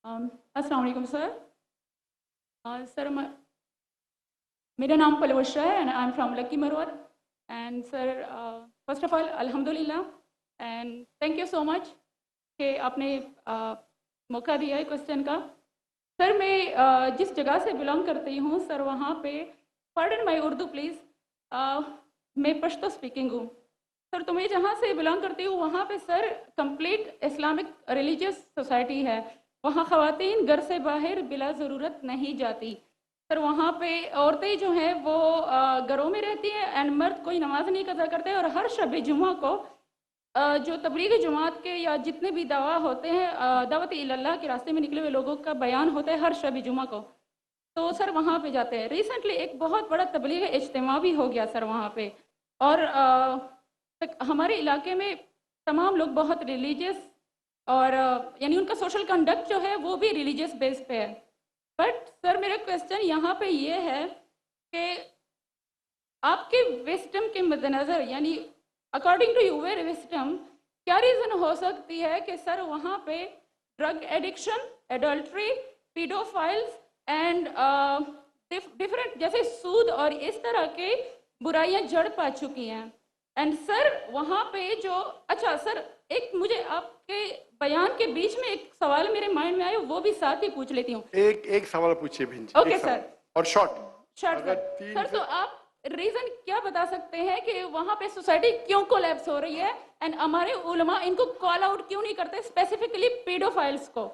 अस्सलाम वालेकुम sir. Sir मेरा नाम पलवशा है and I am from Lakki Marwat. And sir first of all अल्हम्दुलिल्लाह and thank you so much कि आपने मौका दिया है क्वेश्चन का। सर मैं जिस जगह से बिलोंग करती हूँ सर वहाँ पे पार्डन माई उर्दू प्लीज़, मैं पश्तो स्पीकिंग हूँ सर। तो मैं जहाँ से बिलोंग करती हूँ वहाँ पे sir complete Islamic religious society है। वहाँ ख़वातीन घर से बाहर बिला ज़रूरत नहीं जाती सर। वहाँ पे औरतें जो हैं वो घरों में रहती हैं एंड मर्द कोई नमाज नहीं कज़ा करते। और हर शब जुमा को जो तबलीगी जमात के या जितने भी दवा होते हैं, दावत इल्लल्लाह के रास्ते में निकले हुए लोगों का बयान होता है हर शब जुमा को, तो सर वहाँ पे जाते हैं। रिसेंटली एक बहुत बड़ा तबलीगी इज्तिमा भी हो गया सर वहाँ पे। और हमारे इलाके में तमाम लोग बहुत रिलीजियस और यानी उनका सोशल कंडक्ट जो है वो भी रिलीजियस बेस पे है। बट सर मेरा क्वेश्चन यहाँ पे ये है कि आपके विस्डम के मद्देनज़र यानी अकॉर्डिंग टू यूर विस्डम क्या रीज़न हो सकती है कि सर वहाँ पे drug addiction, adultery, paedophiles and different जैसे सूद और इस तरह के बुराइयां जड़ पा चुकी हैं। एंड सर वहाँ पे जो अच्छा सर एक मुझे आपके बयान के बीच में एक सवाल मेरे माइंड में आया, वो भी साथ ही पूछ लेती हूँ। एक एक सवाल पूछिए बहन जी, ओके एक सवाल सर। और शॉर्ट। शॉर्ट अगर सर। तीन सर से तो आप रीजन क्या बता सकते हैं कि वहाँ पे सोसाइटी क्यों कोलैप्स हो रही है एंड हमारे उलमा इनको कॉल आउट क्यों नहीं करते, स्पेसिफिकली पीडोफाइल्स को?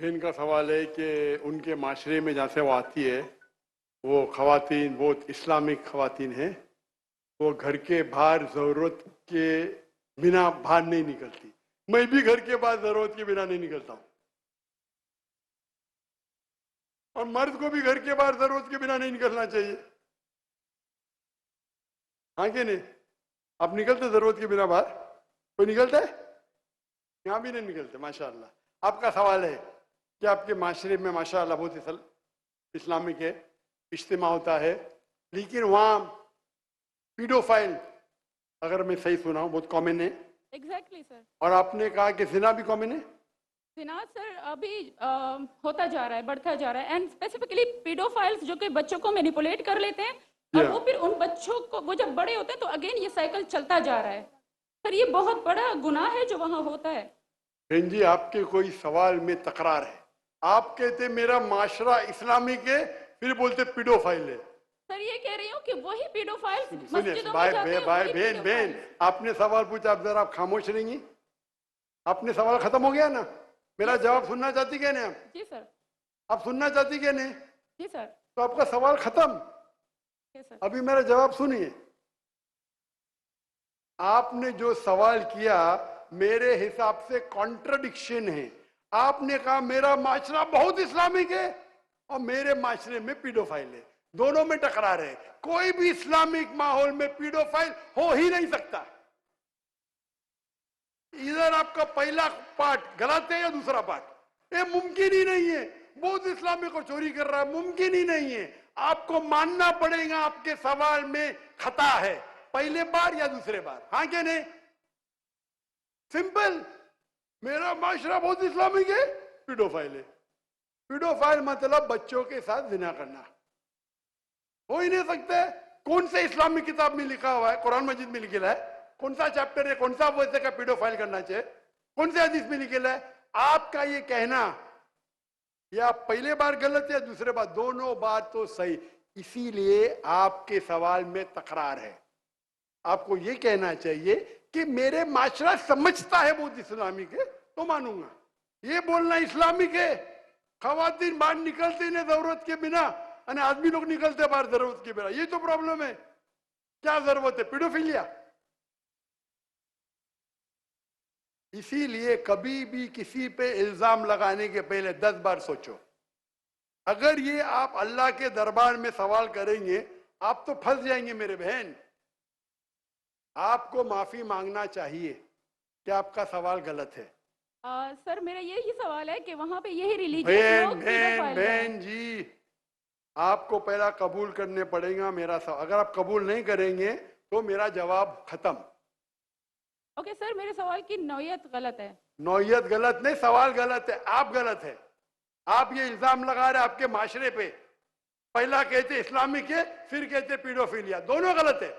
बहन का सवाल है कि उनके माशरे में जहाँ से वो आती है वो खवातीन बहुत इस्लामिक खवातीन है। वो घर के बाहर ज़रूरत के बिना बाहर नहीं निकलती। मैं भी घर के बाहर ज़रूरत के बिना नहीं निकलता हूँ और मर्द को भी घर के बाहर ज़रूरत के बिना नहीं निकलना चाहिए। हाँ कि नहीं? आप निकलते ज़रूरत के बिना बाहर? कोई निकलता है? यहाँ भी नहीं निकलते माशाअल्लाह। आपका सवाल है कि आपके माशरे में माशाअल्लाह बहुत इस्लामिक है, इज्तिमा होता है, लेकिन वहाँ पीडोफाइल, अगर मैं सही सुना हूँ, बहुत कॉमन है। Exactly sir. और आपने कहा कि जिना भी कॉमन है। जिना सर अभी होता जा रहा है, बढ़ता जा रहा है एंड स्पेसिफिकली पीडोफाइल्स जो कि बच्चों को मैनिपुलेट कर लेते हैं और या वो फिर उन बच्चों को वो जब बड़े होते हैं तो अगेन ये साइकिल चलता जा रहा है। सर ये बहुत बड़ा गुनाह है जो वहाँ होता है। बहन जी, आपके कोई सवाल में तकरार है। आप कहते मेरा माशरा इस्लामिक है, फिर बोलते पीडोफाइल है। सर ये कह रही हूँ कि वही पीडोफाइल्स सुनिए मस्जिदों में भाई जाते हैं, भाई वही बहन बहन, पीडोफाइल्स। आपने सवाल पूछा, अब जरा आप खामोश रहेंगी? आपने सवाल खत्म हो गया ना? मेरा यस जवाब सर। सुनना चाहती क्या नहीं? जी सर। आप सुनना चाहती क्या नहीं? जी सर। तो आपका सवाल खत्म। Yes sir. अभी मेरा जवाब सुनिए। आपने जो सवाल किया मेरे हिसाब से कॉन्ट्रडिक्शन है। आपने कहा मेरा माशरा बहुत इस्लामिक है और मेरे माशरे में पीडोफाइल है। दोनों में टकरार है। कोई भी इस्लामिक माहौल में पीडोफाइल हो ही नहीं सकता। इधर आपका पहला पार्ट गलत है या दूसरा पार्ट? ये मुमकिन ही नहीं है। बहुत इस्लामिक को चोरी कर रहा है, मुमकिन ही नहीं है। आपको मानना पड़ेगा आपके सवाल में खता है, पहले बार या दूसरे बार। हाँ क्या नहीं? सिंपल। मेरा माशरा बहुत इस्लामिक है, पीडोफाइल है। पीडोफाइल मतलब बच्चों के साथ जिना करना। हो ही नहीं सकता। कौन से इस्लामिक किताब में लिखा हुआ है? कुरान मजीद में लिखा है? कौन सा चैप्टर है, कौन सा वैसे का पीडोफाइल करना चाहिए? कौन से हदीस में लिखा है? आपका ये कहना या पहले बार गलत है, दूसरे बार, दोनों बार तो सही। इसीलिए आपके सवाल में तकरार है। आपको ये कहना चाहिए कि मेरे माशरा समझता है बहुत इस्लामिक है तो मानूंगा। ये बोलना इस्लामिक है, खवातीन बाहर निकलते नहीं जरूरत के बिना और आदमी लोग निकलते बाहर जरूरत के बिना, ये तो प्रॉब्लम है। क्या जरूरत है? पीडोफिलिया। इसीलिए कभी भी किसी पे इल्जाम लगाने के पहले 10 बार सोचो। अगर ये आप अल्लाह के दरबार में सवाल करेंगे आप तो फंस जाएंगे मेरे बहन। आपको माफी मांगना चाहिए कि आपका सवाल गलत है। सर मेरा यही सवाल है कि वहाँ पे यही रिलीजियस बहन लोग बहन पीडोफाइल हैं। बहन जी, आपको पहला कबूल करने पड़ेगा मेरा सवाल। अगर आप कबूल नहीं करेंगे तो मेरा जवाब खत्म। ओके सर, मेरे सवाल की नौयत गलत है। नौयत गलत नहीं, सवाल गलत है, आप गलत है। आप ये इल्जाम लगा रहे आपके माशरे पे। पहला कहते इस्लामिक है, फिर कहते पीडोफिलिया, दोनों गलत है।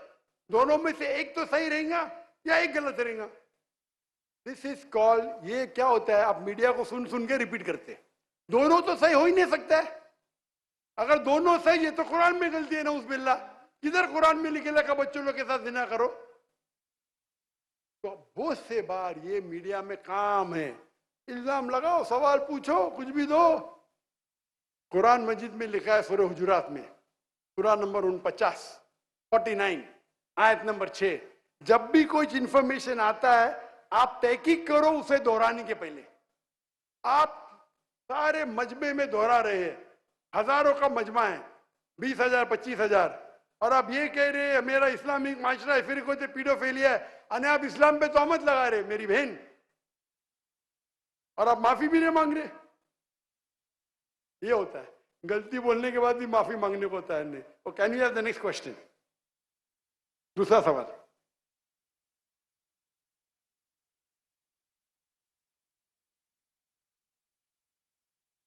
दोनों में से एक तो सही रहेगा या एक गलत रहेगा। दिस इज कॉल्ड, ये क्या होता है, आप मीडिया को सुन सुन के रिपीट करते हैं। दोनों तो सही हो ही नहीं सकता है। अगर दोनों सही है तो कुरान में गलती है ना, उस बिल्ला किधर कुरान में लिखेला का बच्चों लोग के साथ जिना करो। तो बहुत से बार ये मीडिया में काम है, इल्जाम लगाओ, सवाल पूछो, कुछ भी दो। कुरान मजीद में लिखा है सूरह हुजुरात में, सूरह नंबर 49 आयत नंबर 6, जब भी कोई इंफॉर्मेशन आता है आप तहकीक करो उसे दोहराने के पहले। आप सारे मजमे में दोहरा रहे हैं, हजारों का मजमा है, 20,000 25,000, और आप ये कह रहे हैं मेरा इस्लामिक माशरा है, फिर कोई पीडोफिलिया है, अने आप इस्लाम पे तोहमत लगा रहे मेरी बहन, और आप माफी भी नहीं मांग रहे। ये होता है, गलती बोलने के बाद भी माफी मांगने को होता है नहीं। और can you have the next question, दूसरा सवाल।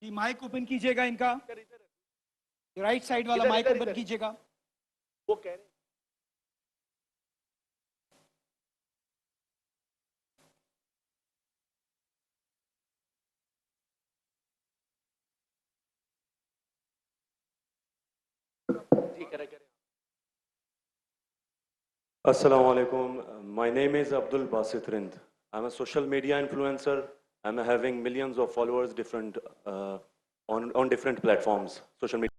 माइक ओपन कीजिएगा इनका, राइट साइड वाला माइक ओपन कीजिएगा। वो कह रहे Assalamu alaikum. My name is Abdul Basit Rind. I'm a social media influencer. I'm having millions of followers different on different platforms, social media.